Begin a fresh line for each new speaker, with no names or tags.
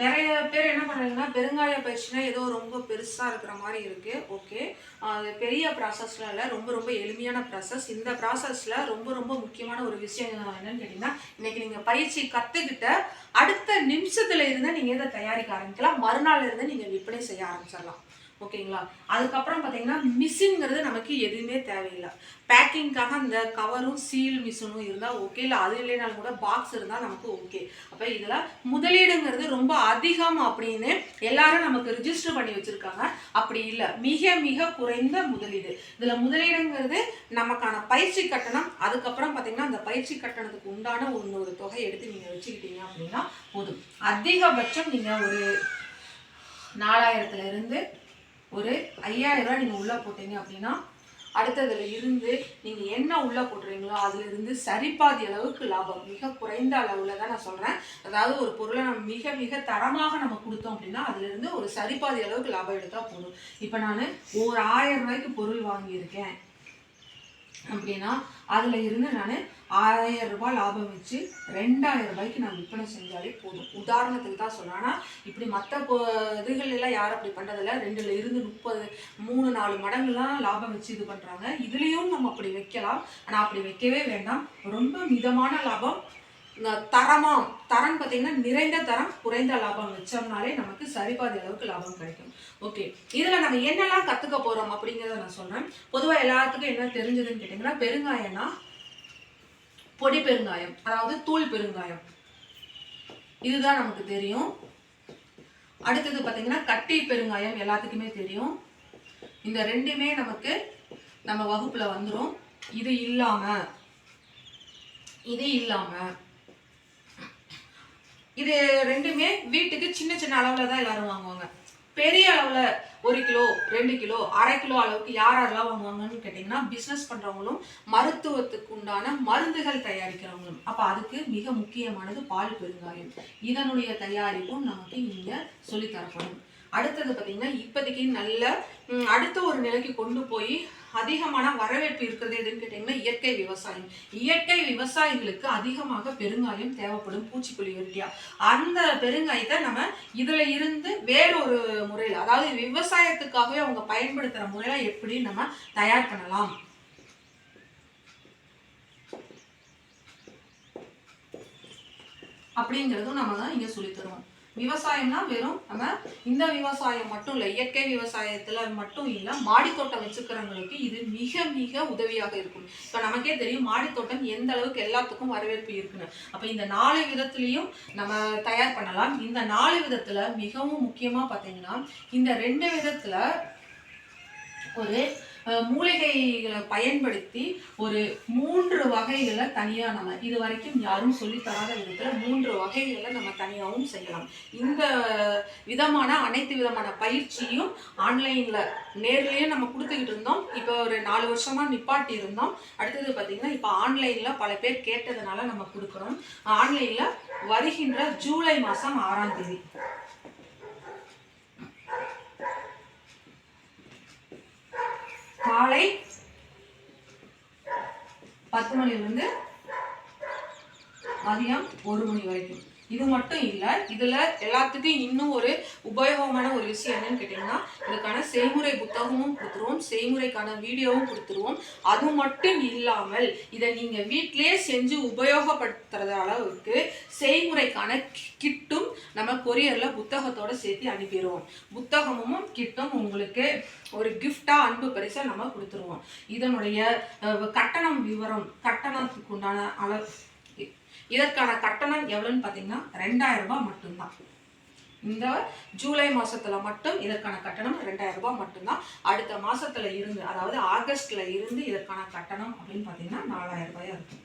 நிறைய பேர் என்ன பண்ணுறீங்கன்னா பெருங்காய பயிற்சினா ஏதோ ரொம்ப பெருசாக இருக்கிற மாதிரி இருக்குது. ஓகே, அது பெரிய ப்ராசஸ்லாம் இல்லை, ரொம்ப ரொம்ப எளிமையான ப்ராசஸ். இந்த ப்ராசஸில் ரொம்ப ரொம்ப முக்கியமான ஒரு விஷயம் என்னன்னு கேட்டிங்கன்னா, இன்றைக்கி நீங்கள் பயிற்சி கற்றுக்கிட்ட அடுத்த நிமிஷத்தில் இருந்து நீங்கள் இதை தயாரிக்க ஆரம்பிக்கலாம். மறுநாள் இருந்து நீங்கள் விற்பனை செய்ய ஆரம்பிச்சிடலாம். ஓகேங்களா? அதுக்கப்புறம் பார்த்தீங்கன்னா மிஷின்ங்கிறது நமக்கு எதுவுமே தேவையில்லை. பேக்கிங்காக அந்த கவரும் சீல் மிஷினும் இருந்தால் ஓகே, இல்லை அது இல்லைனாலும் கூட பாக்ஸ் இருந்தால் நமக்கு ஓகே. அப்போ இதில் முதலீடுங்கிறது ரொம்ப அதிகம் அப்படின்னு எல்லாரும் நமக்கு ரிஜிஸ்டர் பண்ணி வச்சுருக்காங்க. அப்படி இல்லை, மிக மிக குறைந்த முதலீடு. இதில் முதலீடுங்கிறது நமக்கான பயிற்சி கட்டணம். அதுக்கப்புறம் பார்த்தீங்கன்னா அந்த பயிற்சி கட்டணத்துக்கு உண்டான ஒரு தொகை எடுத்து நீங்கள் வச்சுக்கிட்டீங்க அப்படின்னா போதும். அதிகபட்சம் நீங்கள் ஒரு 4000 ஒரு 5000 ரூபாய் நீங்கள் உள்ளே போட்டீங்க அப்படின்னா அடுத்ததுல இருந்து நீங்கள் என்ன உள்ளே போட்டுறீங்களோ அதிலிருந்து சரிபாதி அளவுக்கு லாபம். மிக குறைந்த அளவில் தான் நான் சொல்கிறேன். அதாவது ஒரு பொருளை நம்ம மிக மிக தரமாக நம்ம கொடுத்தோம் அப்படின்னா அதிலிருந்து ஒரு சரிபாதி அளவுக்கு லாபம் எடுத்தால் போதும். இப்போ நான் ஒரு 1000 ரூபாய்க்கு பொருள் வாங்கியிருக்கேன் அப்படின்னா அதில் இருந்து நான் 1000 ரூபாய் லாபம் வச்சு 2000 ரூபாய்க்கு நான் விற்பனை செஞ்சாலே போதும். உதாரணத்துக்கு தான் சொல்கிறேன். ஆனால் இப்படி மற்ற இதுகள் எல்லாம் யாரும் அப்படி பண்ணுறதில்ல. 2ல் இருந்து 30 3-4 மடங்குலாம் லாபம் வச்சு இது பண்ணுறாங்க. இதுலேயும் நம்ம அப்படி வைக்கலாம். ஆனால் அப்படி வைக்கவே வேண்டாம். ரொம்ப மிதமான லாபம், தரம் பார்த்தீங்கன்னா நிறைந்த தரம் குறைந்த லாபம் வச்சோம்னாலே நமக்கு சரிபாதி அளவுக்கு லாபம் கிடைக்கும். ஓகே, இதில் நம்ம என்னெல்லாம் கற்றுக்க போகிறோம் அப்படிங்கிறத நான் சொல்கிறேன். பொதுவாக எல்லாத்துக்கும் என்ன தெரிஞ்சதுன்னு கேட்டிங்கன்னா, பெருங்காயம்னா பொடி பெருங்காயம், அதாவது தூள் பெருங்காயம், இதுதான் நமக்கு தெரியும். அடுத்தது பார்த்தீங்கன்னா கட்டி பெருங்காயம் எல்லாத்துக்குமே தெரியும். இந்த ரெண்டுமே நமக்கு நம்ம வகுப்பில் வந்துடும். இது இல்லாமல் இது ரெண்டுமே வீட்டுக்கு சின்ன சின்ன அளவில் தான் எல்லாரும் வாங்குவாங்க. பெரிய அளவில் 1 கிலோ 2 கிலோ 1/2 கிலோ அளவுக்கு யாரெல்லாம் வாங்குவாங்கன்னு கேட்டிங்கன்னா, பிஸ்னஸ் பண்ணுறவங்களும் மருத்துவத்துக்கு உண்டான மருந்துகள் தயாரிக்கிறவங்களும். அப்போ அதுக்கு மிக முக்கியமானது பால் பெருங்காயம். இதனுடைய தயாரிப்பும் நமக்கு இங்கே சொல்லித்தரப்படும். அடுத்தது பார்த்தீங்கன்னா, இப்போதைக்கு நல்ல அடுத்த ஒரு நிலைக்கு கொண்டு போய் அதிகமான வரவேற்பு இருக்கிறது எதுன்னு கேட்டிங்கன்னா இயற்கை விவசாயம். இயற்கை விவசாயிகளுக்கு அதிகமாக பெருங்காயம் தேவைப்படும் பூச்சிக்கொல்லி வெட்டியா. அந்த பெருங்காயத்தை நம்ம இதில் இருந்து வேறொரு முறையில், அதாவது விவசாயத்துக்காகவே அவங்க பயன்படுத்துகிற முறையில் எப்படி நம்ம தயார் பண்ணலாம் அப்படிங்கிறதும் நம்ம தான் இங்கே சொல்லித்தருவோம். விவசாயம்னா வெறும் நம்ம இந்த விவசாயம் மட்டும் இல்லை, இயற்கை விவசாயத்தில் மட்டும் இல்லை, மாடித்தோட்டம் வச்சுக்கிறவங்களுக்கு இது மிக மிக உதவியாக இருக்கும். இப்போ நமக்கே தெரியும் மாடித்தோட்டம் எந்த அளவுக்கு எல்லாத்துக்கும் வரவேற்பு இருக்குன்னு. அப்போ இந்த 4 விதத்துலேயும் நம்ம தயார் பண்ணலாம். இந்த 4 விதத்தில் மிகவும் முக்கியமாக பார்த்தீங்கன்னா இந்த 2 விதத்தில் ஒரு மூலிகைகளை பயன்படுத்தி ஒரு 3 வகைகளை தனியாக நம்ம இது வரைக்கும் யாரும் சொல்லித்தராத விதத்தில் 3 வகைகளை நம்ம தனியாகவும் செய்யலாம். இந்த விதமான அனைத்து விதமான பயிற்சியும் ஆன்லைனில் நேர்லேயும் நம்ம கொடுத்துக்கிட்டு இருந்தோம். இப்போ ஒரு 4 வருஷமாக நிப்பாட்டி இருந்தோம். அடுத்தது பார்த்திங்கன்னா இப்போ ஆன்லைனில் பல பேர் கேட்டதுனால நம்ம கொடுக்குறோம். ஆன்லைனில் வருகின்ற ஜூலை மாதம் 6ஆம் தேதி காலை 10 மணிலிருந்து மதியம் 1 மணி வரைக்கும். இது மட்டும் இல்லை, இதில் எல்லாத்துக்கும் இன்னும் ஒரு உபயோகமான ஒரு விஷயம் என்னன்னு கேட்டிங்கன்னா, இதுக்கான செய்முறை புத்தகமும் கொடுத்துருவோம், செய்முறைக்கான வீடியோவும் கொடுத்துருவோம். அது மட்டும் இல்லாமல் இதை நீங்கள் வீட்டிலே செஞ்சு உபயோகப்படுத்துறது அளவுக்கு செய்முறைக்கான கிட்டும் நம்ம கொரியரில் புத்தகத்தோடு சேர்த்து அனுப்பிடுவோம். புத்தகமும் கிட்டும் உங்களுக்கு ஒரு கிஃப்டாக அன்பு பரிசாக நம்ம கொடுத்துருவோம். இதனுடைய கட்டணம் விவரம், கட்டணத்துக்கு உண்டான அளவு, இதற்கான கட்டணம் எவ்வளோன்னு பார்த்தீங்கன்னா 2000 ரூபாய் மட்டும்தான். இந்த ஜூலை மாதத்தில் மட்டும் இதற்கான கட்டணம் 2000 ரூபாய் மட்டும்தான். அடுத்த மாதத்தில் இருந்து, அதாவது ஆகஸ்டில் இருந்து இதற்கான கட்டணம் அப்படின்னு பார்த்தீங்கன்னா 4000 ரூபாயாக இருக்கும்.